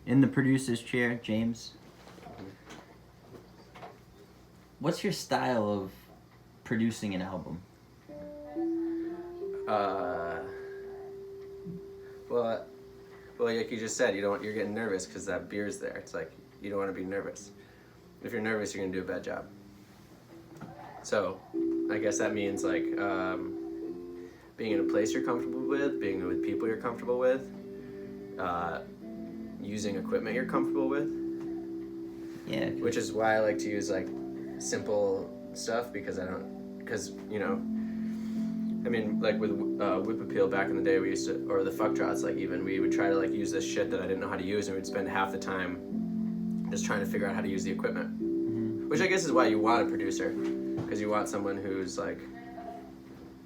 In the producer's chair, James. What's your style of producing an album? Well, like you just said, you're getting nervous because that beer's there. It's like you don't want to be nervous. If you're nervous, you're gonna do a bad job. So, I guess that means like being in a place you're comfortable with, being with people you're comfortable with, using equipment you're comfortable with. Yeah. Which is why I like to use like simple stuff because I mean, like with Whip Appeal back in the day, we used to, or the Fuck Trots, like even, we would try to like use this shit that I didn't know how to use, and we'd spend half the time just trying to figure out how to use the equipment. Mm-hmm. Which I guess is why you want a producer, because you want someone who's like...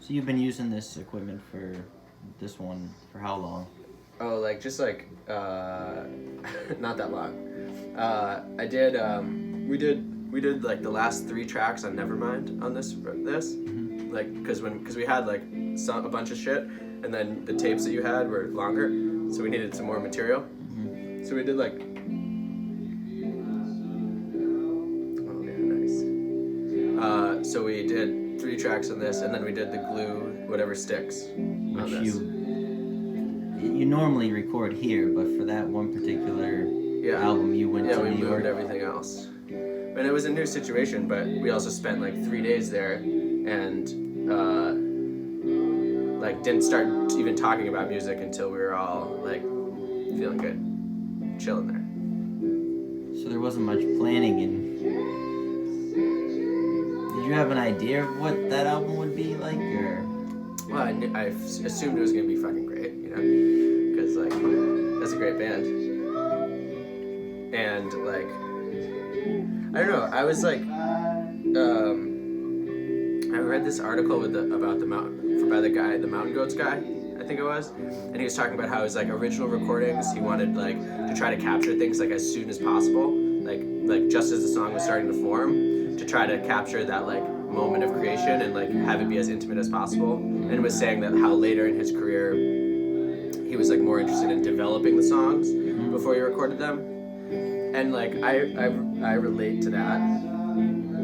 So you've been using this equipment for this one for how long? Oh, like just like, not that long. We did like the last 3 tracks on Nevermind on this. Mm-hmm. Like, because we had like a bunch of shit, and then the tapes that you had were longer, so we needed some more material. Mm-hmm. So we did like, oh yeah, nice. So we did 3 tracks on this, and then we did the Glue Whatever Sticks on this. You normally record here, but for that one particular album, you went to New York. Yeah, we moved everything else. And it was a new situation, but we also spent like 3 days there, and like didn't start even talking about music until we were all like feeling good, chilling there. So there wasn't much planning, and did you have an idea of what that album would be like, or? Well, I assumed it was gonna be fucking great, you know, because like that's a great band, and like I don't know, I was like, I read this article about the Mountain Goats guy, I think it was, and he was talking about how his like original recordings, he wanted like to try to capture things like as soon as possible, like just as the song was starting to form, to try to capture that like moment of creation and like have it be as intimate as possible. And was saying that how later in his career he was like more interested in developing the songs before he recorded them, and like I relate to that,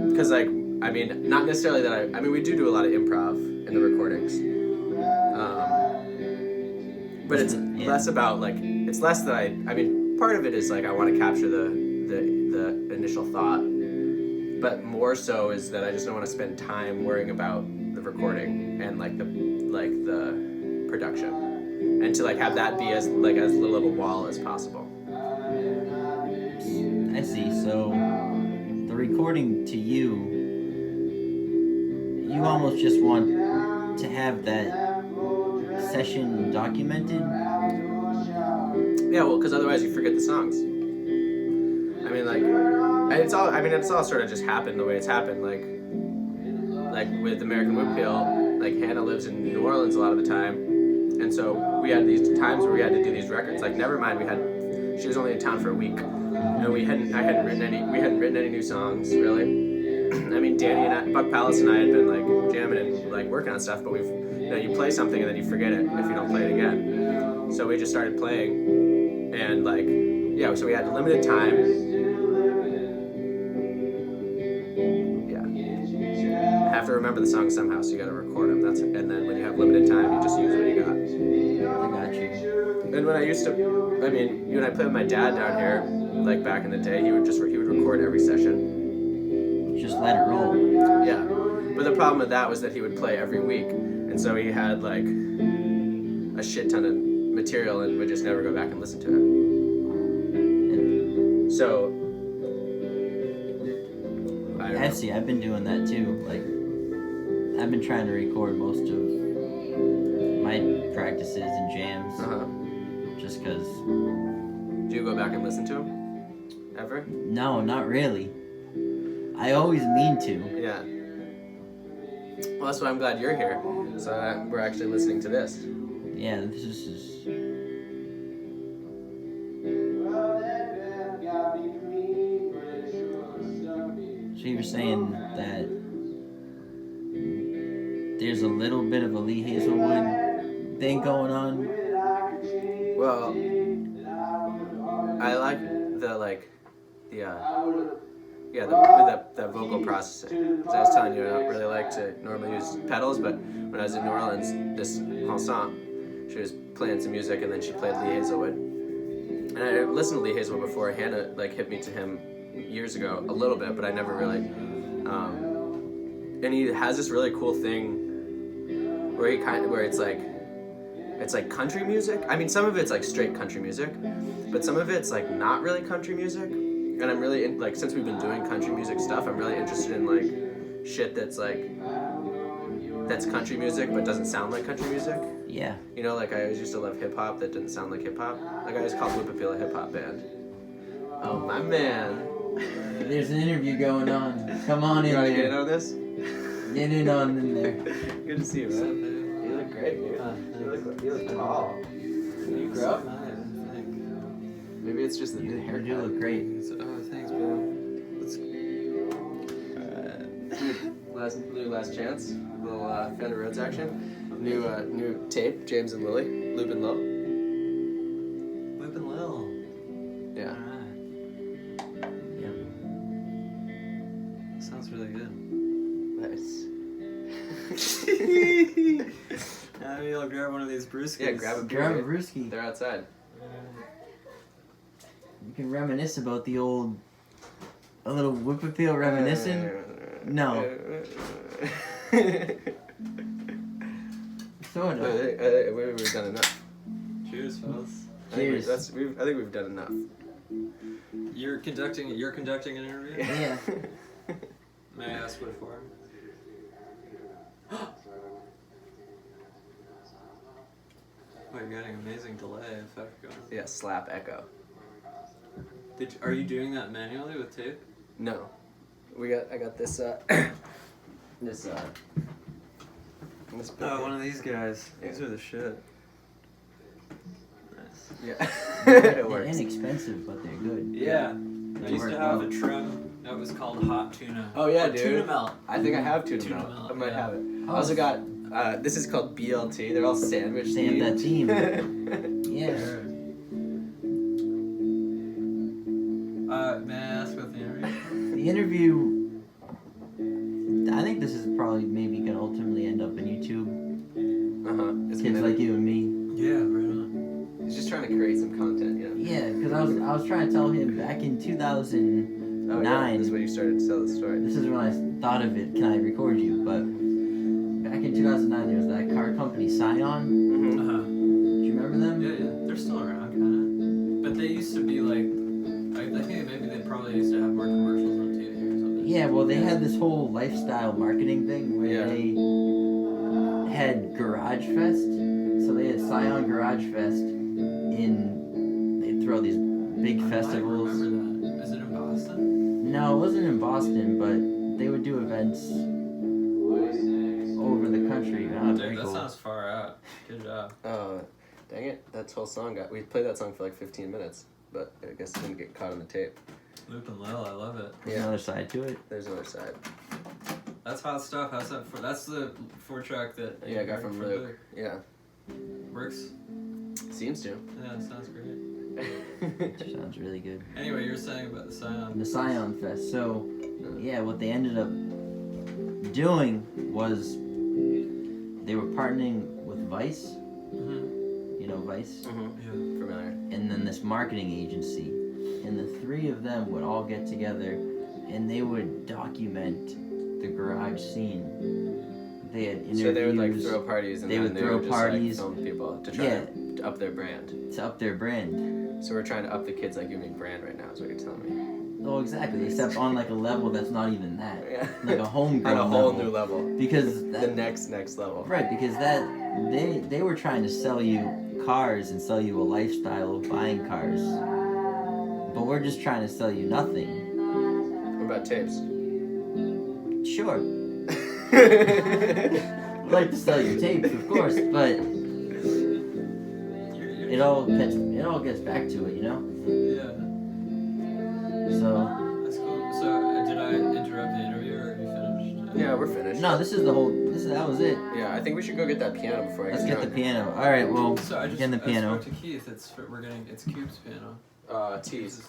because like I mean, not necessarily that I mean, we do a lot of improv in the recordings, but it's less about like, it's less that I mean, part of it is like I want to capture the initial thought, but more so is that I just don't want to spend time worrying about the recording and like the production, and to like have that be as little of a wall as possible. I see. So the recording to you almost just want to have that session documented? Yeah, well, because otherwise you forget the songs. I mean, like, it's all sort of just happened the way it's happened. Like with American Whip Appeal, like Hannah lives in New Orleans a lot of the time, and so we had these times where we had to do these records. Like Nevermind, she was only in town for a week, and we hadn't written any new songs really. I mean, Buck Palace and I had been like jamming and like working on stuff, but you play something and then you forget it if you don't play it again. So we just started playing, and like, yeah, so we had limited time. Yeah. Have to remember the songs somehow, so you gotta record them. And then when you have limited time, you just use what you got. I got you. And when I mean, you and I played with my dad down here, like back in the day, he would record every session. Just let it roll. Yeah, but the problem with that was that he would play every week, and so he had like a shit ton of material and would just never go back and listen to it. So I see. I've been doing that too. Like, I've been trying to record most of my practices and jams, just because. Do you go back and listen to them ever? No, not really. I always mean to. Yeah. Well, that's why I'm glad you're here. So we're actually listening to this. Yeah, this is. So you were saying that there's a little bit of a Lee Hazelwood thing going on? Well, I the vocal processing. Because I was telling you, I don't really like to normally use pedals, but when I was in New Orleans, this Ensemble, she was playing some music, and then she played Lee Hazelwood. And I listened to Lee Hazelwood before. Hannah hit me to him years ago a little bit, but I never really. And he has this really cool thing where it's like country music. I mean, some of it's like straight country music, but some of it's like not really country music. And I'm really since we've been doing country music stuff, I'm really interested in shit that's country music but doesn't sound like country music. Yeah. You know, I always used to love hip hop that didn't sound like hip hop. I always called Whipapeel a hip hop band. Oh my man. There's an interview going on. Come on in there. You want to get in on this? Get in on in there. Good to see you, man. You look great, dude. You look tall. You grew up? Maybe it's just the new haircut. You look great. Oh, thanks, bro. Last chance. Little Fender Rhodes action. New tape. James and Lily. Loop and Low. Loop and Lil. Yeah. Alright. Yep. Sounds really good. Nice. Maybe I'll grab one of these brewskis. Yeah, grab a brewski. They're outside. You can reminisce about the old, a little Whipapeel reminiscing. No. Sort of. I think we've done enough. Cheers, fellas. Cheers. I think we've done enough. You're conducting an interview? Yeah. May I ask what for? Oh, you're getting amazing delay effect going. Yeah, slap echo. Are you doing that manually with tape? No. I got this this Oh, one of these guys. Yeah. These are the shit. Nice. Yeah. They're It works. inexpensive, but they're good. Yeah. I used work to have well. a trim that was called Hot Tuna. Oh yeah, Or dude. Tuna Melt. I think I have tuna Tuna melt. melt, I might yeah. have it. Oh. I also got this is called BLT. They're all sandwich Same that themed. team. Yeah. May I ask about the interview? The interview, I think this is probably maybe gonna ultimately end up in YouTube. It's Kids like you and me. Yeah, right on. He's just trying to create some content, you know. Yeah, because I was trying to tell him back in 2009. Oh, yeah. This is when you started to tell the story. This is when I thought of it. Can I record you? But back in 2009, there was that car company Scion. Mm-hmm. Uh-huh. Do you remember them? Yeah. They're still around, kind of. But they used to be I think maybe they probably used to have more commercials on TV or something. Yeah, well, they had this whole lifestyle marketing thing where they had Garage Fest. So they had Scion Garage Fest they'd throw these big festivals. I remember that. Is it in Boston? No, it wasn't in Boston, but they would do events over the country. Oh, Dude, very that cool. sounds far out. Good job. Dang it. That whole song we played that song for 15 minutes, but I guess it didn't get caught on the tape. Loop and Lil, I love it. There's another side to it. There's another side. That's hot stuff. How's that for? That's the 4-track that Yeah, I got from Luke. Luke. Yeah. Works. Seems to. Yeah, sounds great. Sounds really good. Anyway, you're saying about the Scion. The Scion Fest. So, yeah, what they ended up doing was they were partnering with Vice. Mm-hmm. You know Vice? Yeah. Familiar. And then this marketing agency. And the three of them would all get together and they would document the garage scene. They had interviews. So they would throw parties and they then would they throw would parties. just film people to try to up their brand. To up their brand. So we're trying to up the Kids Like You Me brand right now is what you're telling me. Oh, exactly. Except on a level that's not even that. Yeah. Like a homegrown On a whole level. new level. Because The next level. Right, because they were trying to sell you cars and sell you a lifestyle of buying cars. But we're just trying to sell you nothing. What about tapes? Sure. I'd like to sell your tapes, of course, but it all gets back to it, you know? Yeah. So That's cool. So, did I interrupt the interview or are you finished? Yeah, we're finished. no, that was it. Yeah, I think we should go get that piano before I Let's get get the drunk. piano. All right, well, So I get the piano. spoke to Keith. It's Cube's piano. Tease.